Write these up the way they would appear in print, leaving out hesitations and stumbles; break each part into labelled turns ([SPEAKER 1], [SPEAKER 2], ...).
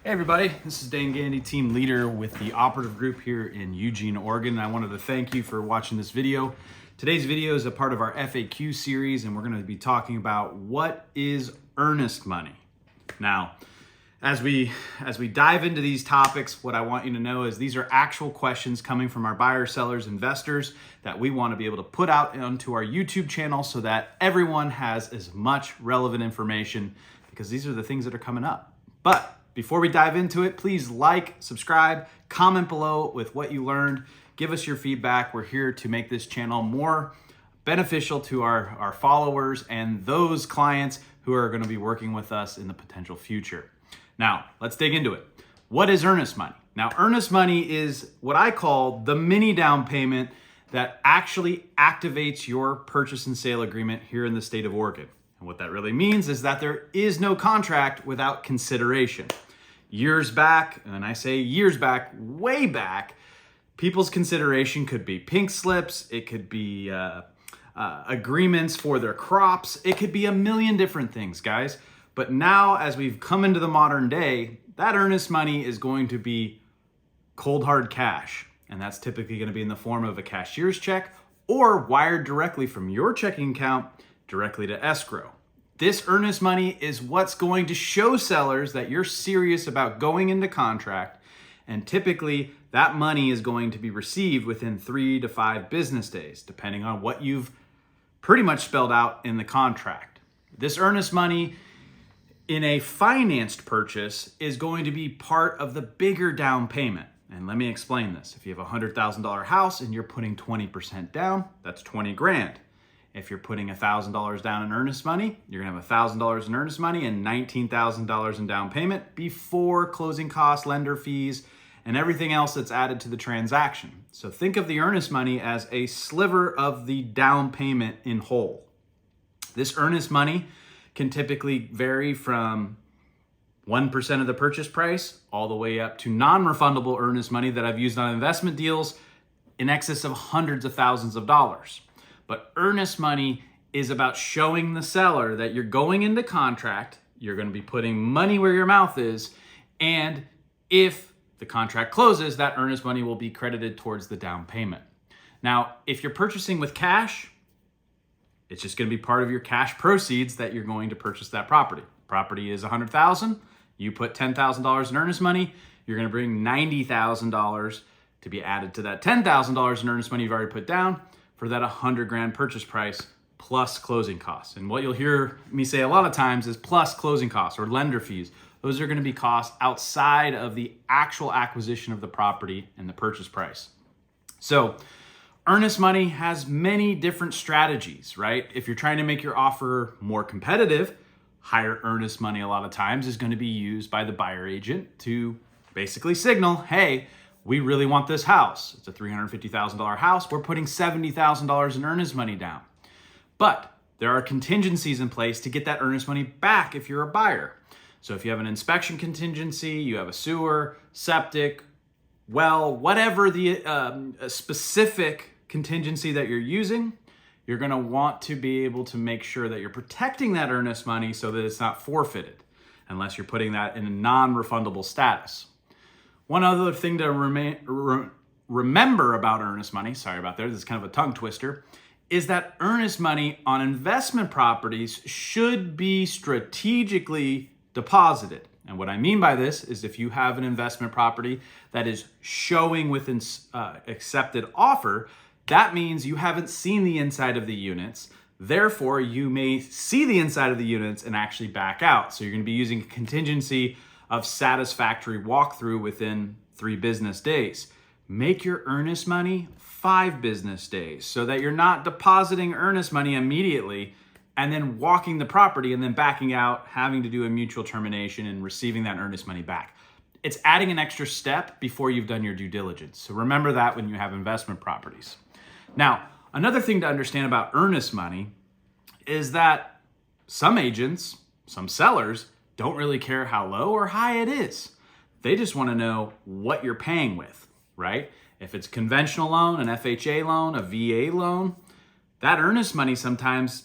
[SPEAKER 1] Hey everybody, this is Gandee, team leader with the Operative group here in Eugene, Oregon. I wanted to thank you for watching this video. Today's video is a part of our FAQ series, and we're going to be talking about what is earnest money. Now, as we dive into these topics, what I want you to know is these are actual questions coming from our buyers, sellers, investors that we want to be able to put out onto our YouTube channel so that everyone has as much relevant information, because these are the things that are coming up. But before we dive into it, please like, subscribe, comment below with what you learned. Give us your feedback. We're here to make this channel more beneficial to our followers and those clients who are going to be working with us in the potential future. Now, let's dig into it. What is earnest money? Now, earnest money is what I call the mini down payment that actually activates your purchase and sale agreement here in the state of Oregon. And what that really means is that there is no contract without consideration. Years back, and I say years back, way back, people's consideration could be pink slips, it could be agreements for their crops, it could be a million different things, guys. But now, as we've come into the modern day, that earnest money is going to be cold hard cash. And that's typically going to be in the form of a cashier's check or wired directly from your checking account directly to escrow. This earnest money is what's going to show sellers that you're serious about going into contract, and typically that money is going to be received within 3 to 5 business days, depending on what you've pretty much spelled out in the contract. This earnest money in a financed purchase is going to be part of the bigger down payment. And let me explain this. If you have a $100,000 house and you're putting 20% down, that's 20 grand. If you're putting $1,000 down in earnest money, you're gonna have $1,000 in earnest money and $19,000 in down payment before closing costs, lender fees, and everything else that's added to the transaction. So think of the earnest money as a sliver of the down payment in whole. This earnest money can typically vary from 1% of the purchase price all the way up to non-refundable earnest money that I've used on investment deals in excess of hundreds of thousands of dollars. But earnest money is about showing the seller that you're going into contract, you're going to be putting money where your mouth is, and if the contract closes, that earnest money will be credited towards the down payment. Now, if you're purchasing with cash, it's just going to be part of your cash proceeds that you're going to purchase that property. Property is $100,000. You put $10,000 in earnest money, you're going to bring $90,000 to be added to that $10,000 in earnest money you've already put down for that 100 grand purchase price plus closing costs. And what you'll hear me say a lot of times is plus closing costs or lender fees. Those are going to be costs outside of the actual acquisition of the property and the purchase price. So earnest money has many different strategies, right? If you're trying to make your offer more competitive, higher earnest money a lot of times is going to be used by the buyer agent to basically signal, hey, we really want this house. It's a $350,000 house. We're putting $70,000 in earnest money down. But there are contingencies in place to get that earnest money back if you're a buyer. So if you have an inspection contingency, you have a sewer, septic, well, whatever the specific contingency that you're using, you're going to want to be able to make sure that you're protecting that earnest money so that it's not forfeited, unless you're putting that in a non-refundable status. One other thing to remember about earnest money, sorry about that, this is kind of a tongue twister, is that earnest money on investment properties should be strategically deposited. And what I mean by this is if you have an investment property that is showing with an accepted offer, that means you haven't seen the inside of the units. Therefore, you may see the inside of the units and actually back out. So you're going to be using a contingency of satisfactory walkthrough within 3 business days. Make your earnest money 5 business days so that you're not depositing earnest money immediately and then walking the property and then backing out, having to do a mutual termination and receiving that earnest money back. It's adding an extra step before you've done your due diligence. So remember that when you have investment properties. Now, another thing to understand about earnest money is that some agents, some sellers, don't really care how low or high it is. They just want to know what you're paying with, right? If it's a conventional loan, an FHA loan, a VA loan, that earnest money sometimes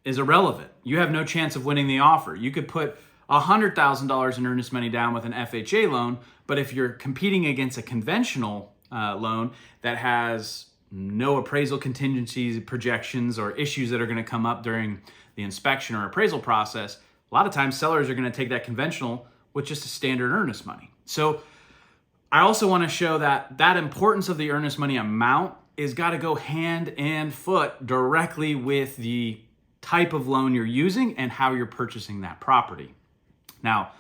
[SPEAKER 1] is irrelevant. You have no chance of winning the offer. You could put $100,000 in earnest money down with an FHA loan. But if you're competing against a conventional loan that has no appraisal contingencies, projections, or issues that are going to come up during the inspection or appraisal process, a lot of times sellers are going to take that conventional with just a standard earnest money. So I also want to show that importance of the earnest money amount is got to go hand and foot directly with the type of loan you're using and how you're purchasing that property. Now,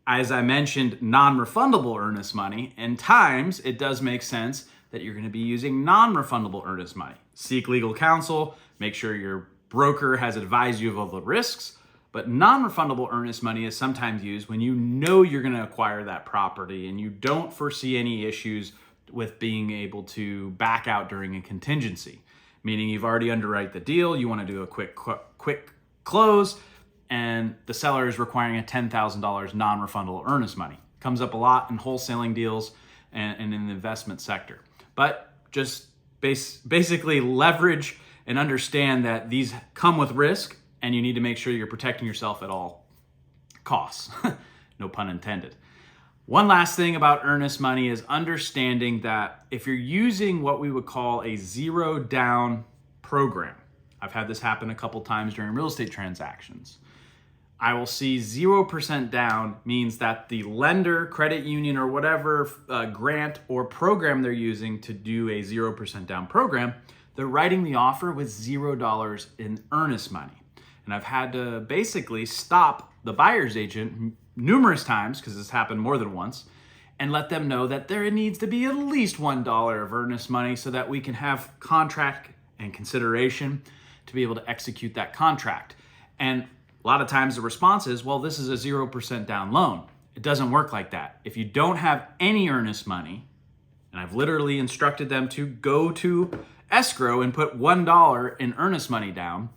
[SPEAKER 1] as I mentioned, non-refundable earnest money, and times it does make sense that you're going to be using non-refundable earnest money. Seek legal counsel, make sure your broker has advised you of all the risks, but non-refundable earnest money is sometimes used when you know you're going to acquire that property and you don't foresee any issues with being able to back out during a contingency, meaning you've already underwrite the deal, you want to do a quick close, and the seller is requiring a $10,000 non-refundable earnest money. Comes up a lot in wholesaling deals and in the investment sector. But just basically leverage and understand that these come with risk, and you need to make sure you're protecting yourself at all costs. No pun intended. One last thing about earnest money is understanding that if you're using what we would call a zero down program, I've had this happen a couple times during real estate transactions. I will see 0% down means that the lender, credit union, or whatever grant or program they're using to do a 0% down program, they're writing the offer with $0 in earnest money. And I've had to basically stop the buyer's agent numerous times, because this happened more than once, and let them know that there needs to be at least $1 of earnest money so that we can have contract and consideration to be able to execute that contract. And a lot of times the response is, well, this is a 0% down loan. It doesn't work like that. If you don't have any earnest money, and I've literally instructed them to go to escrow and put $1 in earnest money down,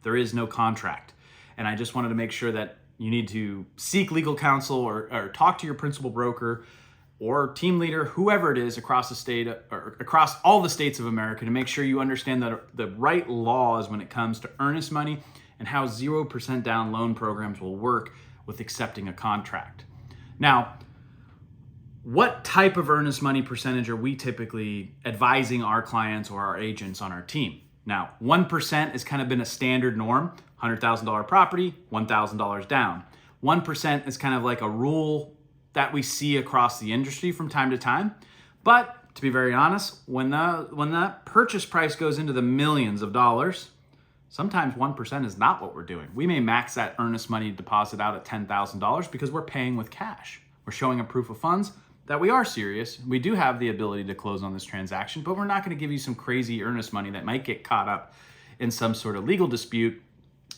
[SPEAKER 1] there is no contract. And I just wanted to make sure that you need to seek legal counsel or talk to your principal broker or team leader, whoever it is across the state or across all the states of America, to make sure you understand the right laws when it comes to earnest money and how 0% down loan programs will work with accepting a contract. Now, what type of earnest money percentage are we typically advising our clients or our agents on our team? Now, 1% has kind of been a standard norm. $100,000 property, $1,000 down. 1% is kind of like a rule that we see across the industry from time to time. But to be very honest, when that purchase price goes into the millions of dollars, sometimes 1% is not what we're doing. We may max that earnest money deposit out at $10,000 because we're paying with cash. We're showing a proof of funds that we are serious. We do have the ability to close on this transaction, but we're not going to give you some crazy earnest money that might get caught up in some sort of legal dispute.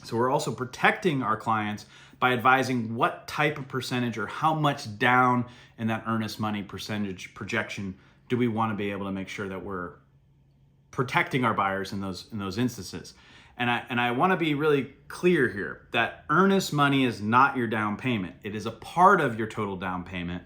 [SPEAKER 1] So we're also protecting our clients by advising what type of percentage or how much down in that earnest money percentage projection do we want to be able to make sure that we're protecting our buyers in those instances. And I want to be really clear here that earnest money is not your down payment. It is a part of your total down payment.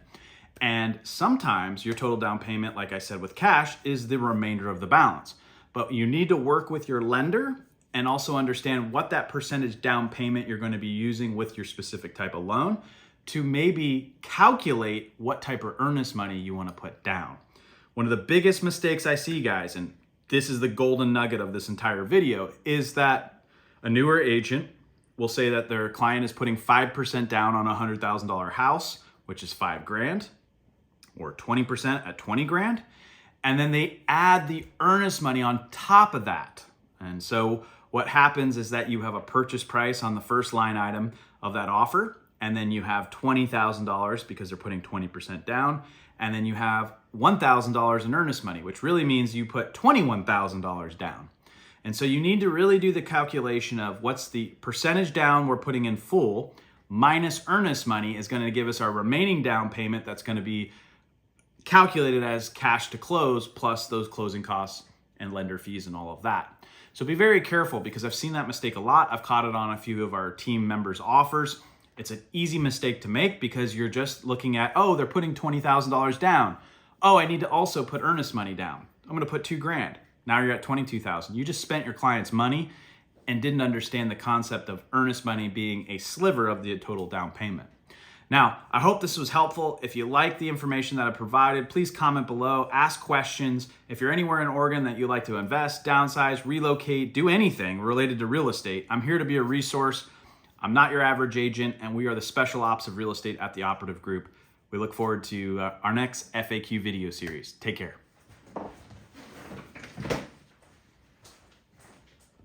[SPEAKER 1] And sometimes your total down payment, like I said with cash, is the remainder of the balance. But you need to work with your lender and also understand what that percentage down payment you're going to be using with your specific type of loan to maybe calculate what type of earnest money you want to put down. One of the biggest mistakes I see, guys, and this is the golden nugget of this entire video, is that a newer agent will say that their client is putting 5% down on a $100,000 house, which is $5,000, or 20% at $20,000, and then they add the earnest money on top of that. And so what happens is that you have a purchase price on the first line item of that offer, and then you have $20,000 because they're putting 20% down, and then you have $1,000 in earnest money, which really means you put $21,000 down. And so you need to really do the calculation of what's the percentage down we're putting in full minus earnest money is going to give us our remaining down payment that's going to be calculated as cash to close plus those closing costs and lender fees and all of that. So be very careful, because I've seen that mistake a lot. I've caught it on a few of our team members' offers. It's an easy mistake to make because you're just looking at, oh, they're putting $20,000 down. Oh, I need to also put earnest money down. I'm going to put $2,000. Now you're at $22,000. You just spent your client's money and didn't understand the concept of earnest money being a sliver of the total down payment. Now, I hope this was helpful. If you like the information that I provided, please comment below, ask questions. If you're anywhere in Oregon that you'd like to invest, downsize, relocate, do anything related to real estate, I'm here to be a resource. I'm not your average agent, and we are the special ops of real estate at the Operative Group. We look forward to our next FAQ video series. Take care.